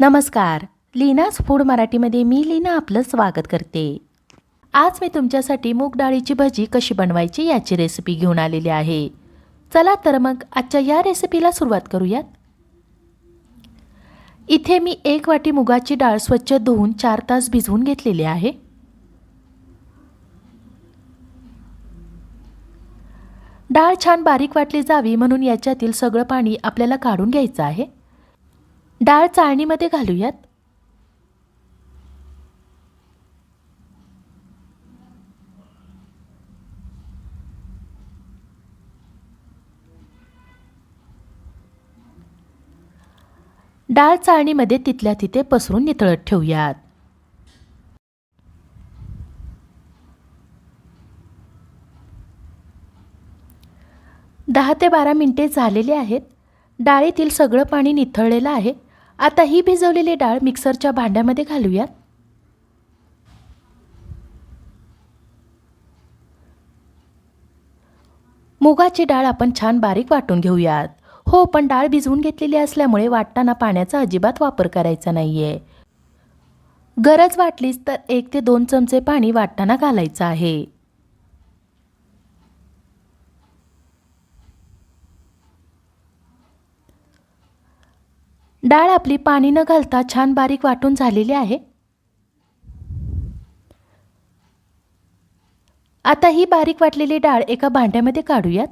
नमस्कार. लीनाज फूड मराठीमध्ये मी लीना आपलं स्वागत करते. आज मी तुमच्यासाठी मूग डाळीची भजी कशी बनवायची याची रेसिपी घेऊन आलेली आहे. चला तर मग आजच्या या रेसिपीला सुरुवात करूयात. इथे मी 1 वाटी मुगाची डाळ स्वच्छ धुवून 4 तास भिजवून घेतलेली आहे. डाळ छान बारीक वाटली जावी म्हणून याच्यातील सगळं पाणी आपल्याला काढून घ्यायचं आहे. डाळ चाळणीमध्ये घालूयात. डाळ चाळणीमध्ये तिथल्या तिथे पसरून नितळत ठेवूयात. दहा ते 12 मिनिटे झालेली आहेत. डाळीतील सगळं पाणी निथळलेलं आहे. आता ही भिजवलेली डाळ मिक्सरच्या भांड्यामध्ये घालूयात. मुगाची डाळ आपण छान बारीक वाटून घेऊयात. हो, पण डाळ भिजवून घेतलेली असल्यामुळे वाटताना पाण्याचा अजिबात वापर करायचा नाहीये. गरज वाटलीच तर 1 ते 2 चमचे पाणी वाटताना घालायचं आहे. डाळ आपली पाणी न घालता छान बारीक वाटून झालेली आहे. आता ही बारीक वाटलेली डाळ एका भांड्यामध्ये काढूयात.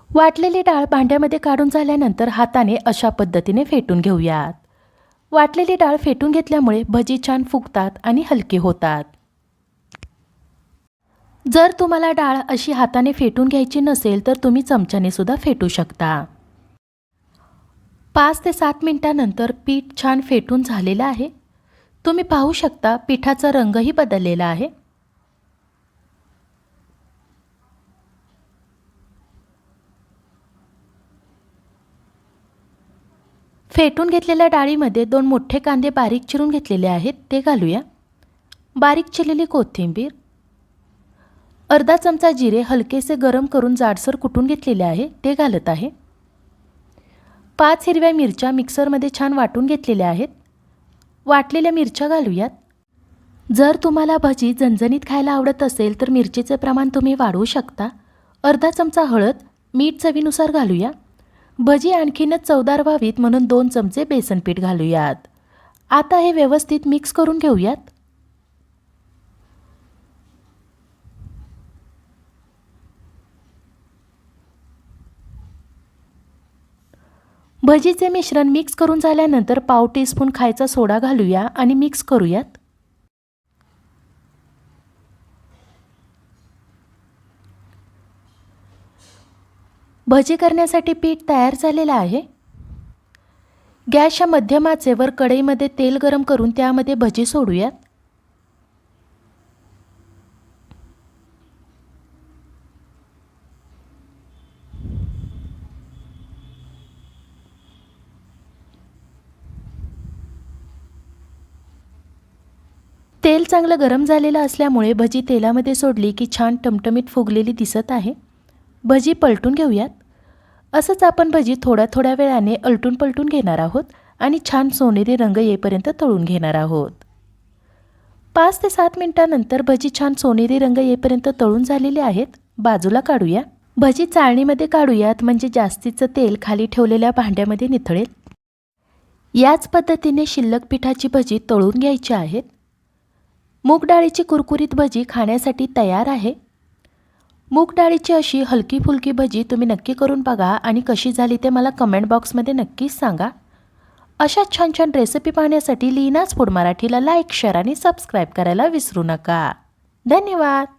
वाटलेली डाळ भांड्यामध्ये काढून झाल्यानंतर हाताने अशा पद्धतीने फेटून घेऊयात. वाटलेली डाळ फेटून घेतल्यामुळे भजी छान फुगतात आणि हलकी होतात. जर तुम्हाला डाळ अशी हाताने फेटून घ्यायची नसेल तर तुम्ही चमच्याने सुद्धा फेटू शकता. 5 ते 7 मिनिटांनंतर पीठ छान फेटून झालेलं आहे. तुम्ही पाहू शकता पिठाचा रंगही बदललेला आहे. फेटून घेतलेल्या डाळीमध्ये 2 मोठे कांदे बारीक चिरून घेतलेले आहेत ते घालूया. बारीक चिरलेली कोथिंबीर, अर्धा चमचा जिरे हलकेसे गरम करून जाडसर कुटून घेतलेले आहे ते घालत आहे. 5 हिरव्या मिरच्या मिक्सरमध्ये छान वाटून घेतलेल्या आहेत. वाटलेल्या मिरच्या घालूयात. जर तुम्हाला भजी झणझणीत खायला आवडत असेल तर मिरचीचे प्रमाण तुम्ही वाढवू शकता. अर्धा चमचा हळद, मीठ चवीनुसार घालूया. भजी आणखीनच चवदार व्हावीत म्हणून 2 चमचे बेसन पीठ घालूयात. आता हे व्यवस्थित मिक्स करून घेऊयात. भजीचे मिश्रण मिक्स करून झाल्यानंतर पाव टीस्पून खायचा सोडा घालूया आणि मिक्स करूयात. भजी करण्यासाठी पीठ तयार झालेलं आहे. गॅसच्या मध्यम आचेवर कढईमध्ये तेल गरम करून त्यामध्ये भजी सोडूयात. तेल चांगलं गरम झालेलं असल्यामुळे भजी तेलामध्ये सोडली की छान टमटमीत फुगलेली दिसत आहे. भजी पलटून घेऊयात. असंच आपण भजी थोड्या थोड्या वेळाने अलटून पलटून घेणार आहोत आणि छान सोनेरी रंग येईपर्यंत तळून घेणार आहोत. 5 ते 7 मिनिटांनंतर भजी छान सोनेरी रंग येईपर्यंत तळून झालेली आहेत. बाजूला काढूया. भजी चाळणीमध्ये काढूयात म्हणजे जास्तीचं तेल खाली ठेवलेल्या भांड्यामध्ये निथळेल. याच पद्धतीने शिल्लक पिठाची भजी तळून घ्यायची आहेत. मूग डाळीची कुरकुरीत भजी खाण्यासाठी तयार आहे. मूग डाळीची अशी हलकी फुलकी भजी तुम्ही नक्की करून बघा आणि कशी झाली ते मला कमेंट बॉक्समध्ये नक्कीच सांगा. अशा छान छान रेसिपी पाहण्यासाठी लीनाज फूड मराठीला लाईक, शेअर आणि सबस्क्राईब करायला विसरू नका. धन्यवाद.